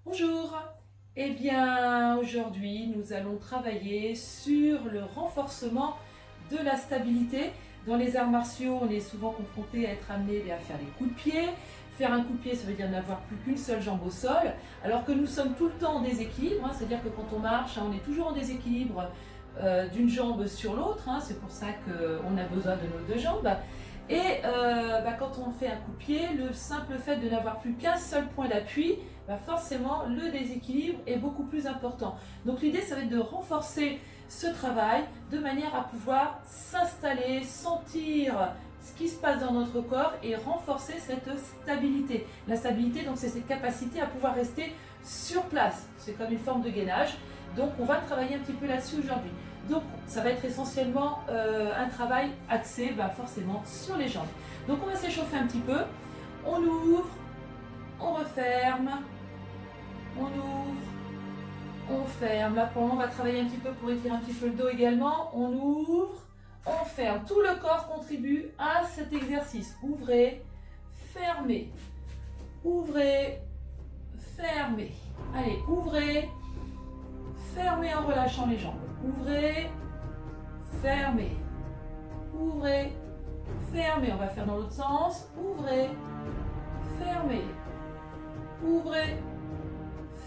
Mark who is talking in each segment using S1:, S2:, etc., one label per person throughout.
S1: Bonjour. Eh bien, aujourd'hui, nous allons travailler sur le renforcement de la stabilité. Dans les arts martiaux, on est souvent confronté à être amené à faire des coups de pied. Faire un coup de pied, ça veut dire n'avoir plus qu'une seule jambe au sol, alors que nous sommes tout le temps en déséquilibre, c'est-à-dire que quand on marche, on est toujours en déséquilibre d'une jambe sur l'autre, c'est pour ça qu'on a besoin de nos deux jambes. Et quand on fait un coup de pied, le simple fait de n'avoir plus qu'un seul point d'appui, forcément le déséquilibre est beaucoup plus important. Donc l'idée, ça va être de renforcer ce travail de manière à pouvoir s'installer, sentir ce qui se passe dans notre corps et renforcer cette stabilité. La stabilité, donc, c'est cette capacité à pouvoir rester sur place. C'est comme une forme de gainage. Donc on va travailler un petit peu là-dessus aujourd'hui. Donc ça va être essentiellement un travail axé forcément sur les jambes. Donc on va s'échauffer un petit peu. On ouvre, on referme, on ouvre, on ferme. Là pour on va travailler un petit peu pour étirer un petit peu le dos également. On ouvre, on ferme. Tout le corps contribue à cet exercice. Ouvrez, fermez, ouvrez, fermez. Allez, ouvrez, fermez en relâchant les jambes. Ouvrez, fermez, ouvrez, fermez. On va faire dans l'autre sens. Ouvrez, fermez, ouvrez,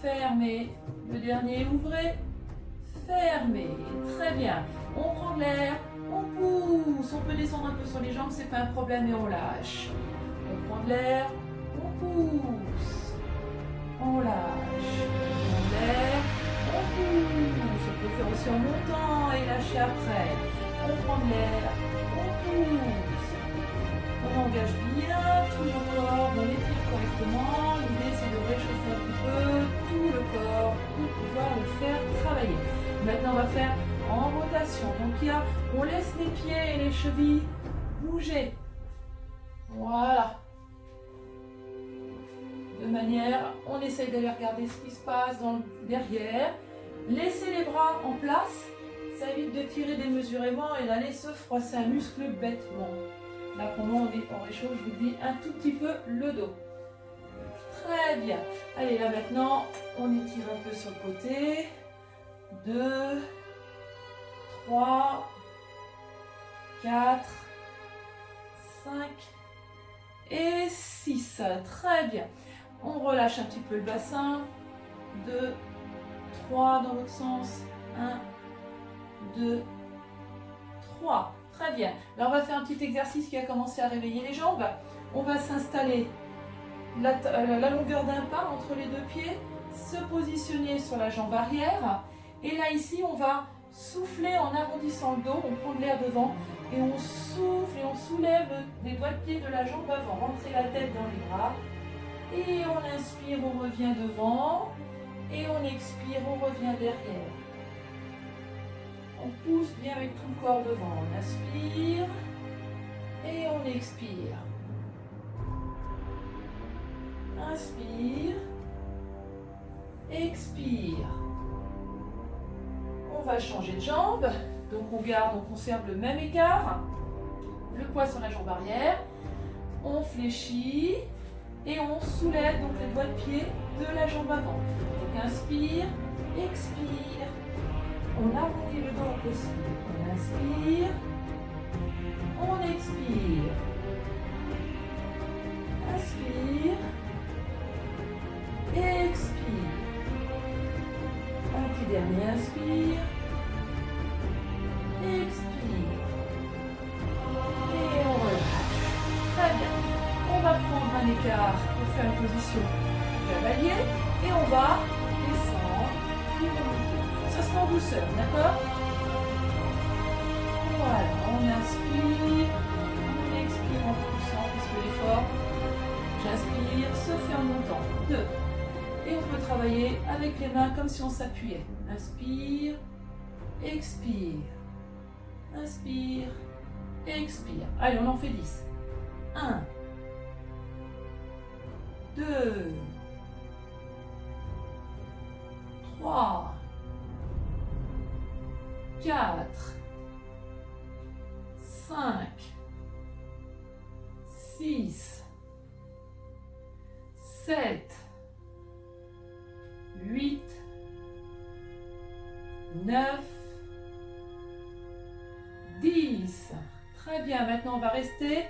S1: fermez. Le dernier, ouvrez, fermez. Très bien. On prend de l'air, on pousse. On peut descendre un peu sur les jambes, c'est pas un problème et on lâche. On prend de l'air, on pousse, on lâche. On prend de l'air, on pousse. On peut faire aussi en montant et lâcher après. On prend de l'air, on pousse. On engage bien tout le corps, on étire correctement. L'idée, c'est de réchauffer un petit peu tout le corps pour pouvoir le faire travailler. Maintenant, on va faire en rotation. Donc, on laisse les pieds et les chevilles bouger. Voilà. De manière, on essaye d'aller regarder ce qui se passe derrière. Laissez les bras en place. Ça évite de tirer démesurément et d'aller se froisser un muscle bêtement. Là, pour moi, on réchauffe, je vous dis, un tout petit peu le dos. Très bien. Allez, là maintenant, on étire un peu sur le côté. 2, 3, 4, 5 et 6. Très bien. On relâche un petit peu le bassin. 2, 3 dans l'autre sens. 1, 2, 3. Très bien. Là, on va faire un petit exercice qui va commencer à réveiller les jambes. On va s'installer la longueur d'un pas entre les deux pieds, se positionner sur la jambe arrière. Et là, ici, on va souffler en arrondissant le dos. On prend de l'air devant et on souffle et on soulève les doigts de pied de la jambe avant. Rentrez la tête dans les bras. Et on inspire, on revient devant. Et on expire, on revient derrière. On pousse bien avec tout le corps devant. On inspire et on expire. Inspire, expire. On va changer de jambe. Donc on conserve le même écart. Le poids sur la jambe arrière. On fléchit et on soulève donc les doigts de pied de la jambe avant. Donc inspire, expire. On arrondit le dos au possible. On inspire, on expire. Inspire, expire. Un petit dernier, inspire, expire. Et on relâche. Très bien. On va prendre un écart pour faire une position cavalier et on va descendre et remonter. Ça sera en douceur, d'accord? Voilà, on inspire, on expire en poussant puisque l'effort, j'inspire, se fait en montant. 2. Et on peut travailler avec les mains comme si on s'appuyait. Inspire, expire, inspire, expire. Allez, on en fait 10. 1, 2, 3, 4, 5, 6, 7, 9, 10. Très bien, maintenant on va rester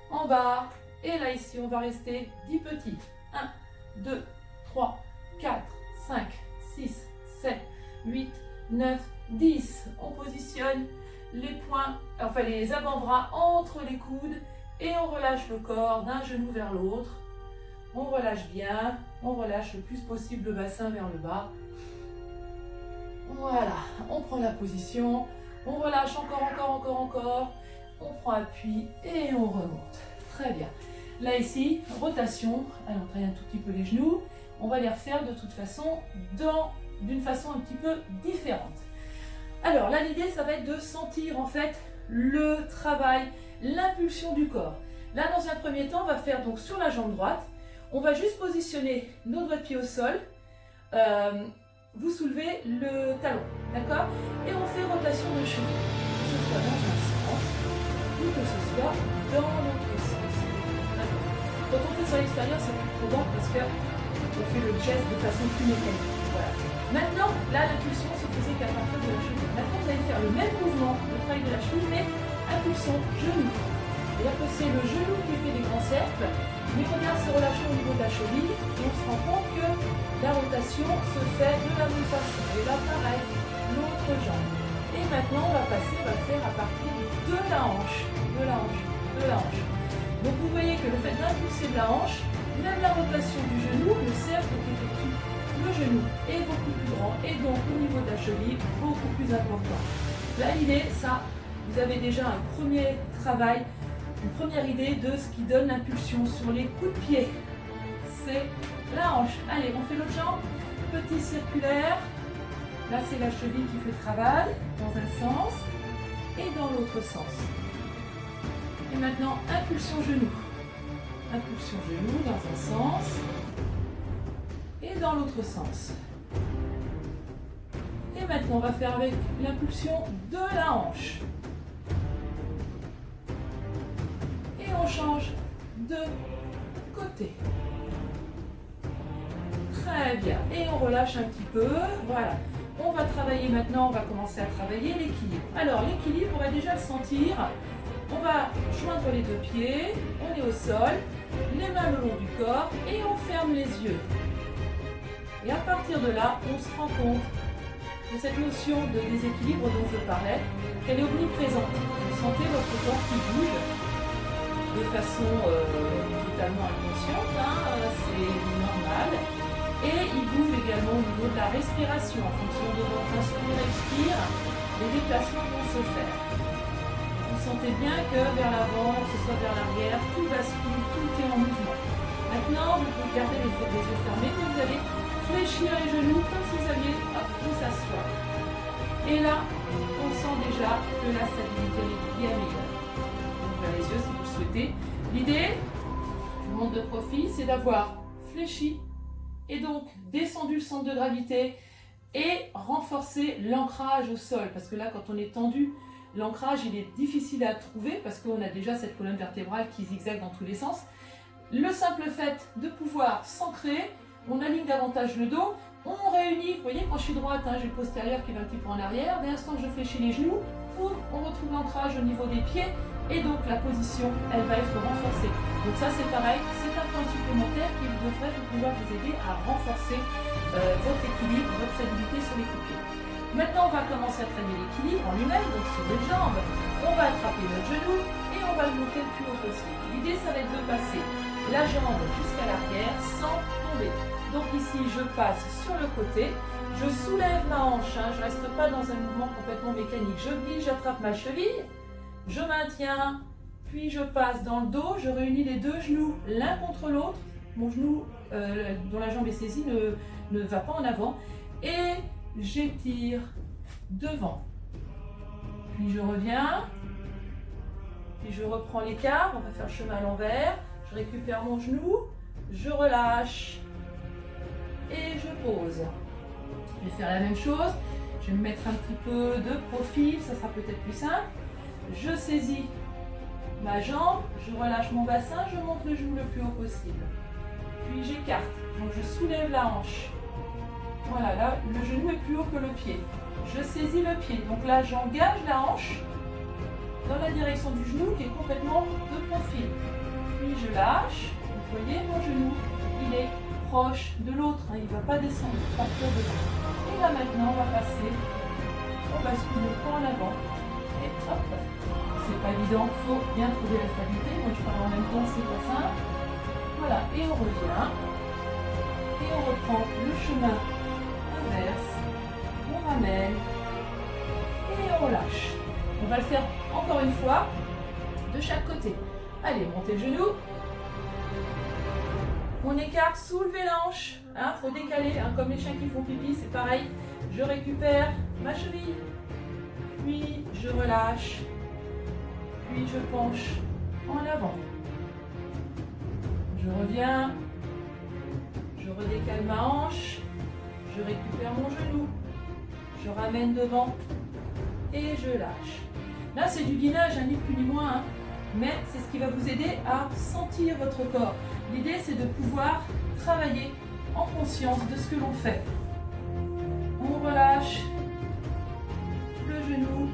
S1: en bas. Et là ici, on va rester 10 petits. 1, 2, 3, 4, 5, 6, 7, 8, 9, 10. On positionne les poings, enfin les avant-bras entre les coudes et on relâche le corps d'un genou vers l'autre. On relâche bien, on relâche le plus possible le bassin vers le bas. Voilà, on prend la position, on relâche encore. On prend appui et on remonte. Très bien. Là ici, rotation, allez, on travaille un tout petit peu les genoux. On va les refaire de toute façon d'une façon un petit peu différente. Alors là, l'idée, ça va être de sentir en fait le travail, l'impulsion du corps. Là, dans un premier temps, on va faire donc sur la jambe droite. On va juste positionner nos doigts de pied au sol. Vous soulevez le talon, d'accord? Et on fait rotation de cheville. Que ce soit dans un sens ou que ce soit dans l'autre sens. Quand on fait sur l'extérieur, c'est plus probant parce qu'on fait le geste de façon plus mécanique. Voilà. Maintenant, là, l'impulsion se faisait qu'à partir de la cheville. Maintenant, vous allez faire le même mouvement, le travail de la cheville, mais impulsion genou. C'est-à-dire que c'est le genou qui fait des grands cercles, mais regarde se relâcher au niveau de la cheville, et on se rend compte que la rotation se fait de la même façon. Et là, pareil, l'autre jambe. Et maintenant, on va le faire à partir de la hanche, de la hanche. Donc vous voyez que le fait d'impulser de la hanche, même la rotation du genou, le cercle qu'effectue le genou est beaucoup plus grand et donc au niveau de la cheville, beaucoup plus important. Là l'idée, ça, vous avez déjà un premier travail, une première idée de ce qui donne l'impulsion sur les coups de pied. C'est la hanche. Allez, on fait l'autre jambe, petit circulaire. Là c'est la cheville qui fait le travail, dans un sens et dans l'autre sens. Et maintenant, impulsion genou. Impulsion genou dans un sens et dans l'autre sens. Et maintenant, on va faire avec l'impulsion de la hanche. Et on change de côté. Très bien. Et on relâche un petit peu. Voilà. On va travailler maintenant, on va commencer à travailler l'équilibre. Alors, l'équilibre, on va déjà le sentir. On va joindre les deux pieds, on est au sol, les mains le long du corps et on ferme les yeux. Et à partir de là, on se rend compte de cette notion de déséquilibre dont je parlais, qu'elle est omniprésente. Vous sentez votre corps qui bouge de façon totalement inconsciente, c'est normal. Et il bouge également au niveau de la respiration. En fonction de votre inspire-expire, les déplacements vont se faire. Vous sentez bien que vers l'avant, que ce soit vers l'arrière, tout bascule, tout est en mouvement. Maintenant, vous pouvez garder les yeux fermés, mais vous allez fléchir les genoux comme si vous alliez vous asseoir. Et là, on sent déjà que la stabilité est bien meilleure. Ouvrez les yeux si vous le souhaitez. L'idée, je vous montre de profil, c'est d'avoir fléchi et donc descendu le centre de gravité et renforcer l'ancrage au sol. Parce que là, quand on est tendu, l'ancrage, il est difficile à trouver parce qu'on a déjà cette colonne vertébrale qui zigzague dans tous les sens. Le simple fait de pouvoir s'ancrer, on aligne davantage le dos, on réunit, vous voyez quand je suis droite, j'ai le postérieur qui va un petit peu en arrière, dès l'instant que je fléchis les genoux, on retrouve l'ancrage au niveau des pieds et donc la position, elle va être renforcée. Donc ça c'est pareil, c'est un point supplémentaire qui devrait pouvoir vous aider à renforcer votre équilibre, votre stabilité sur les coups de pied. Maintenant, on va commencer à travailler l'équilibre en lui-même, donc sur les jambes. On va attraper notre genou et on va le monter le plus haut possible. L'idée, ça va être de passer la jambe jusqu'à l'arrière sans tomber. Donc ici, je passe sur le côté, je soulève ma hanche, je ne reste pas dans un mouvement complètement mécanique. Je glisse, j'attrape ma cheville, je maintiens, puis je passe dans le dos, je réunis les deux genoux l'un contre l'autre. Mon genou dont la jambe est saisie ne va pas en avant. Et j'étire devant, puis je reviens, puis je reprends l'écart, on va faire le chemin à l'envers, je récupère mon genou, je relâche et je pose. Je vais faire la même chose, je vais me mettre un petit peu de profil, ça sera peut-être plus simple. Je saisis ma jambe, je relâche mon bassin, je monte le genou le plus haut possible, puis j'écarte, donc je soulève la hanche. Voilà, là, le genou est plus haut que le pied. je saisis le pied. Donc là, j'engage la hanche dans la direction du genou qui est complètement de profil. Puis je lâche. Vous voyez, mon genou, il est proche de l'autre. Il ne va pas descendre, partir devant. Et là maintenant, on va passer. On bascule le poing en avant. Et hop. C'est pas évident, il faut bien trouver la stabilité. Moi, je parle en même temps, c'est pas simple. Voilà, et on revient. Et on reprend le chemin inverse. On ramène. Et on lâche. On va le faire encore une fois de chaque côté. Allez, montez le genou. On écarte, soulevez la hanche. Faut décaler, comme les chiens qui font pipi, c'est pareil. Je récupère ma cheville. Puis je relâche. Puis je penche en avant. Je reviens. Je redécale ma hanche. Je récupère mon genou. Je ramène devant. Et je lâche. Là, c'est du gainage, ni plus ni moins. Mais c'est ce qui va vous aider à sentir votre corps. L'idée, c'est de pouvoir travailler en conscience de ce que l'on fait. On relâche le genou,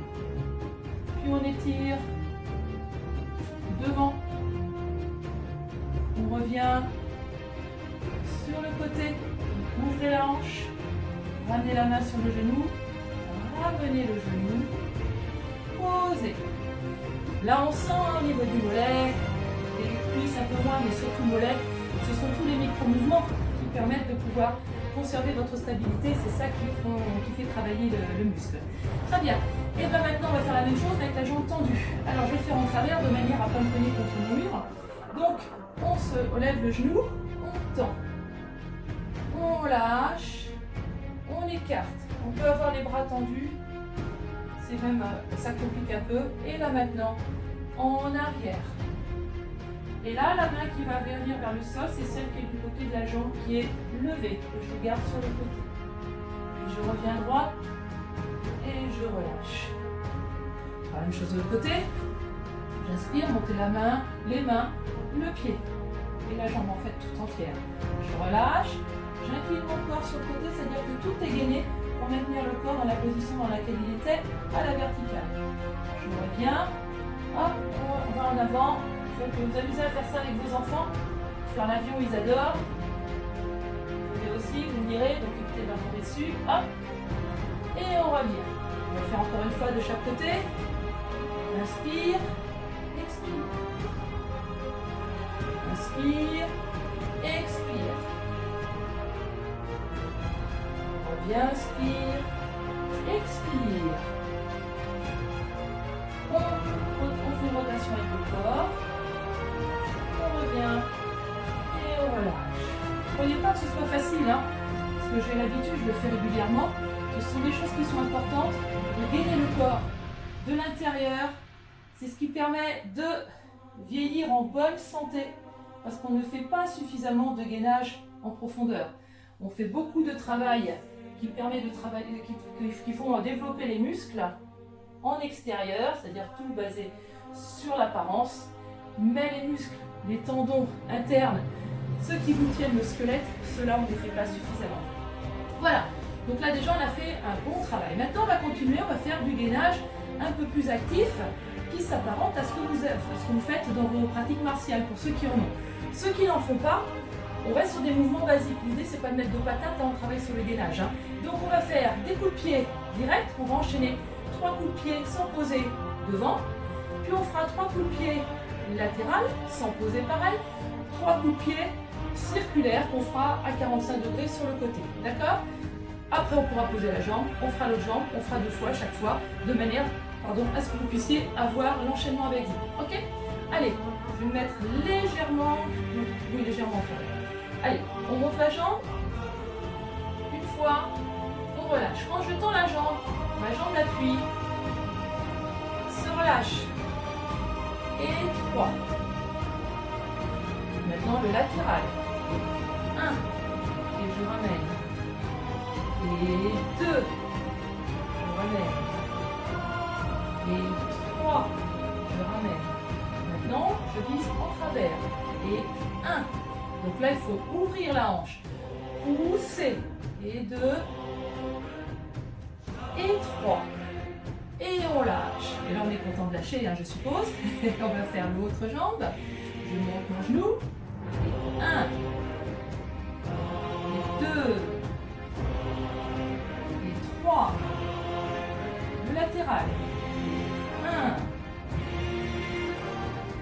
S1: puis on étire devant. On revient sur le côté, ouvrez la hanche, ramenez la main sur le genou, ramenez le genou, posez. Là, on sent au niveau du mollet, les cuisses un peu moins, mais surtout le mollet. Ce sont tous les micro-mouvements qui permettent de pouvoir conserver votre stabilité. C'est ça qui fait travailler le muscle. Très bien. Et bien maintenant, on va faire la même chose avec la jambe tendue. Alors, je vais le faire en travers de manière à ne pas me cogner contre mon mur. Donc, on lève le genou, on tend, on lâche, on écarte. On peut avoir les bras tendus. C'est même, ça complique un peu. Et là maintenant, en arrière. Et là, la main qui va venir vers le sol, c'est celle qui est du côté de la jambe qui est levée, que je garde sur le côté. Puis je reviens droit et je relâche. La même chose de l'autre côté. J'inspire, monter la main, les mains, le pied. Et la jambe en fait tout entière. Je relâche, j'incline mon corps sur le côté, c'est-à-dire que tout est gainé pour maintenir le corps dans la position dans laquelle il était, à la verticale. Je reviens, hop, on va en avant. Vous pouvez vous amuser à faire ça avec vos enfants. Sur l'avion, ils adorent. Vous pouvez aussi, vous me direz, donc écoutez, leur tomber dessus, hop, et on revient. On va faire encore une fois de chaque côté. Inspire, expire. Inspire, expire. Bien, inspire, expire. On fait une rotation avec le corps. On revient et on relâche. Ne croyez pas que ce soit facile, parce que j'ai l'habitude, je le fais régulièrement. Ce sont des choses qui sont importantes. De gainer le corps de l'intérieur, c'est ce qui permet de vieillir en bonne santé, parce qu'on ne fait pas suffisamment de gainage en profondeur. On fait beaucoup de travail qui permet de travailler, qui font développer les muscles en extérieur, c'est-à-dire tout basé sur l'apparence, mais les muscles, les tendons internes, ceux qui vous tiennent le squelette, ceux-là on ne les fait pas suffisamment. Voilà, donc là déjà on a fait un bon travail. Maintenant on va continuer, on va faire du gainage un peu plus actif, qui s'apparente à ce que vous faites dans vos pratiques martiales, pour ceux qui en ont. Ceux qui n'en font pas, on reste sur des mouvements basiques. L'idée, c'est pas de mettre de patates, on travaille sur le gainage. Donc, on va faire des coups de pied directs. On va enchaîner 3 coups de pied sans poser devant. Puis, on fera 3 coups de pied latérales, sans poser pareil. 3 coups de pied circulaires qu'on fera à 45 degrés sur le côté. D'accord? Après, on pourra poser la jambe. On fera l'autre jambe. On fera 2 fois chaque fois, de manière à ce que vous puissiez avoir l'enchaînement avec vous. Ok? Allez, je vais me mettre légèrement. Oui, légèrement. Allez, on monte la jambe, une fois, on relâche. Quand je tends la jambe, ma jambe appuie, se relâche, et 3. Maintenant le latéral, 1, et je ramène, et 2, je ramène, et 3, je ramène. Maintenant, je vise en travers, et 1. Donc là, il faut ouvrir la hanche, pousser, et 2, et 3. Et on lâche. Et là, on est content de lâcher, hein, je suppose. Et on va faire l'autre jambe. Je monte mon genou. Et 1. Et 2. Et 3. Le latéral. 1.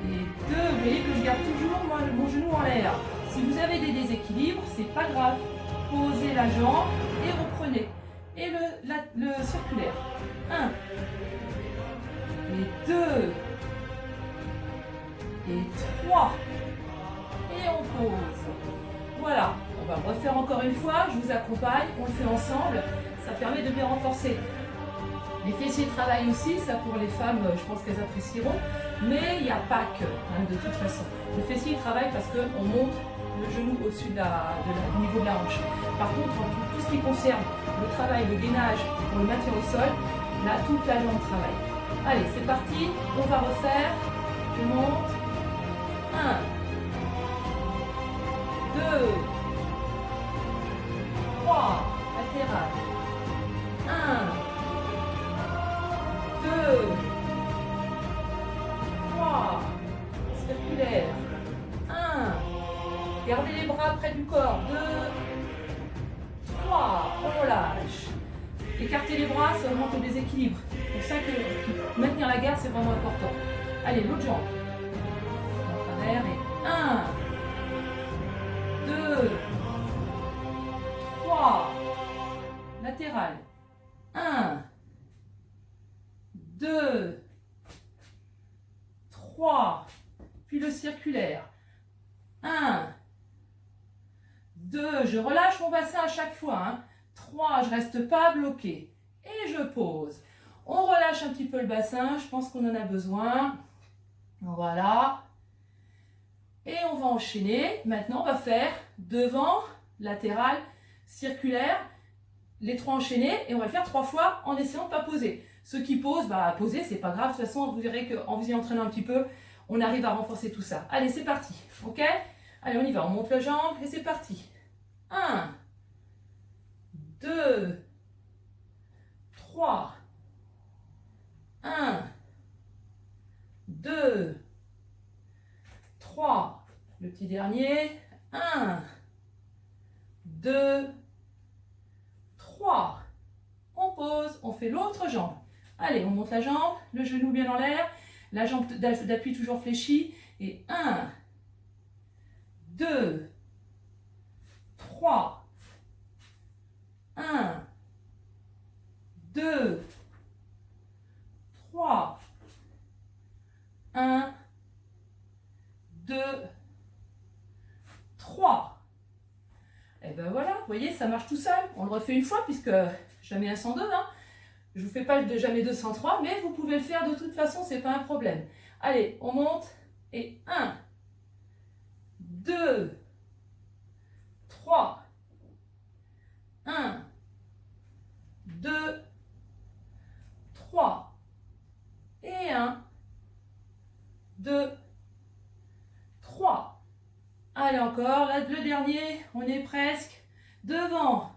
S1: Et 2. Vous voyez que je garde toujours mon genou en l'air. Si vous avez des déséquilibres, c'est pas grave. Posez la jambe et reprenez. Et le circulaire. 1. Et 2. Et 3. Et on pose. Voilà. On va refaire encore une fois. Je vous accompagne. On le fait ensemble. Ça permet de bien renforcer. Les fessiers travaillent aussi. Ça pour les femmes, je pense qu'elles apprécieront. Mais il n'y a pas que, hein, de toute façon. Le fessier il travaille parce qu'on monte le genou au-dessus du niveau de la hanche. Par contre, tout ce qui concerne le travail, le gainage pour le maintien au sol, là, toute la jambe travaille. Allez, c'est parti. On va refaire. Je monte. 1, 2, 3, latéral. 1, 2, 3, circulaire. 1, gardez les bras près du corps. 2, 3, on relâche. Écartez les bras, ça augmente le déséquilibre. C'est pour ça que maintenir la garde, c'est vraiment important. Allez, l'autre jambe. En travers et 1, 2, 3, latéral. 1, 2, 3, puis le circulaire. 1, 2, je relâche mon bassin à chaque fois. Hein. 3, je reste pas bloqué. Et je pose. On relâche un petit peu le bassin, je pense qu'on en a besoin. Voilà. Et on va enchaîner. Maintenant, on va faire devant, latéral, circulaire, les 3 enchaînés. Et on va le faire 3 fois en essayant de ne pas poser. Ceux qui posent, bah poser, c'est pas grave. De toute façon, vous verrez qu'en vous y entraînant un petit peu, on arrive à renforcer tout ça. Allez, c'est parti. Ok? Allez, on y va. On monte la jambe et c'est parti. 1, 2, 3, 1, 2, 3, le petit dernier, 1, 2, 3, on pose, on fait l'autre jambe. Allez, on monte la jambe, le genou bien en l'air, la jambe d'appui toujours fléchie, et 1, 2, 3, 1, 2, 3, 1, 2, 3. Et ben voilà, vous voyez, ça marche tout seul. On le refait une fois puisque jamais un 102. Hein. Je ne vous fais pas de jamais 203, mais vous pouvez le faire de toute façon, c'est pas un problème. Allez, on monte et 1, 2, 3, 1, 2, 3, et 1, 2, 3. Allez encore, là, le dernier, on est presque devant,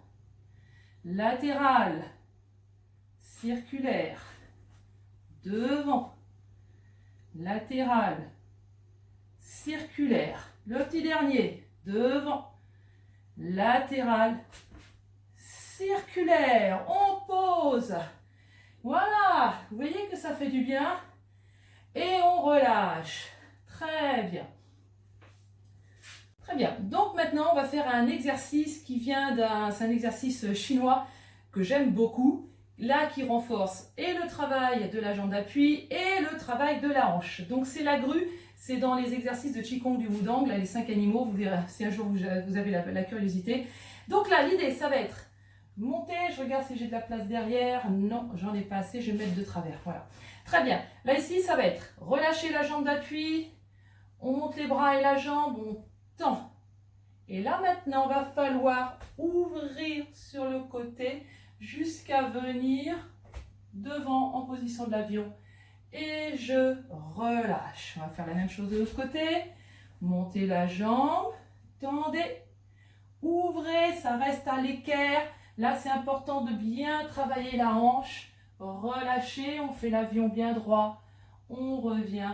S1: latéral, circulaire, devant, latéral, circulaire, le petit dernier, devant, latéral, circulaire, on pose, voilà, vous voyez que ça fait du bien, et on relâche, très bien. Très bien, donc maintenant on va faire un exercice qui vient c'est un exercice chinois que j'aime beaucoup, là qui renforce et le travail de la jambe d'appui et le travail de la hanche. Donc c'est la grue, c'est dans les exercices de Qigong du Wudang, là les 5 animaux, vous verrez si un jour vous avez la curiosité. Donc là l'idée ça va être monter, je regarde si j'ai de la place derrière, non j'en ai pas assez, je vais me mettre de travers, voilà. Très bien, là ici ça va être relâcher la jambe d'appui, on monte les bras et la jambe, on tend. Et là maintenant, il va falloir ouvrir sur le côté jusqu'à venir devant en position de l'avion. Et je relâche. On va faire la même chose de l'autre côté. Montez la jambe, tendez, ouvrez, ça reste à l'équerre. Là, c'est important de bien travailler la hanche, relâcher, on fait l'avion bien droit, on revient,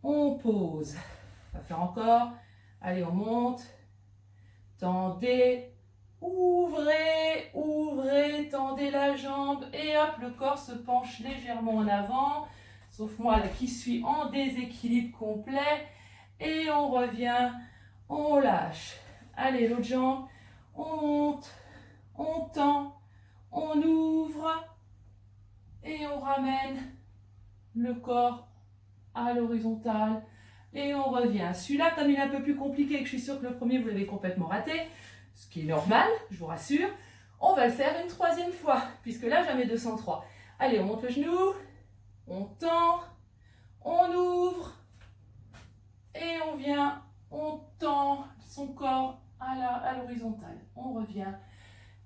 S1: on pose. On va faire encore. Allez, on monte, tendez, ouvrez, ouvrez, tendez la jambe et hop, le corps se penche légèrement en avant, sauf moi là, qui suis en déséquilibre complet. Et on revient, on lâche. Allez, l'autre jambe, on monte, on tend, on ouvre et on ramène le corps à l'horizontale et on revient. Celui-là, comme il est un peu plus compliqué et que je suis sûre que le premier, vous l'avez complètement raté, ce qui est normal, je vous rassure, on va le faire une troisième fois, puisque là, j'en mets 203. Allez, on monte le genou, on tend, on ouvre et on vient, on tend son corps à l'horizontale. On revient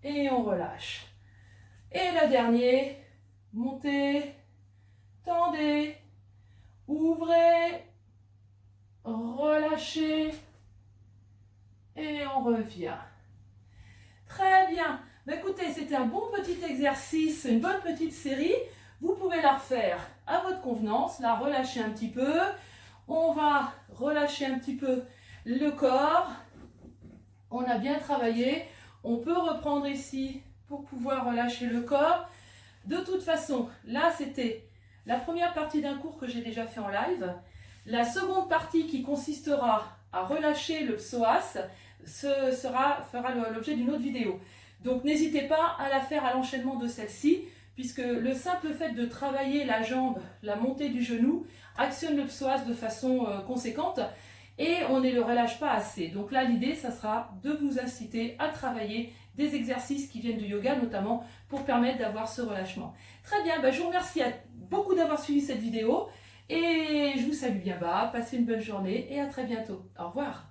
S1: et on relâche. Et le dernier, montez, tendez, ouvrez, relâchez et on revient. Très bien. Écoutez, c'était un bon petit exercice, une bonne petite série. Vous pouvez la refaire à votre convenance, la relâcher un petit peu. On va relâcher un petit peu le corps. On a bien travaillé. On peut reprendre ici pour pouvoir relâcher le corps. De toute façon, là, c'était la première partie d'un cours que j'ai déjà fait en live. La seconde partie qui consistera à relâcher le psoas fera l'objet d'une autre vidéo. Donc, n'hésitez pas à la faire à l'enchaînement de celle-ci, puisque le simple fait de travailler la jambe, la montée du genou, actionne le psoas de façon conséquente et on ne le relâche pas assez. Donc là, l'idée, ça sera de vous inciter à travailler des exercices qui viennent du yoga, notamment pour permettre d'avoir ce relâchement. Très bien, je vous remercie beaucoup d'avoir suivi cette vidéo et je vous salue bien bas, passez une bonne journée et à très bientôt. Au revoir.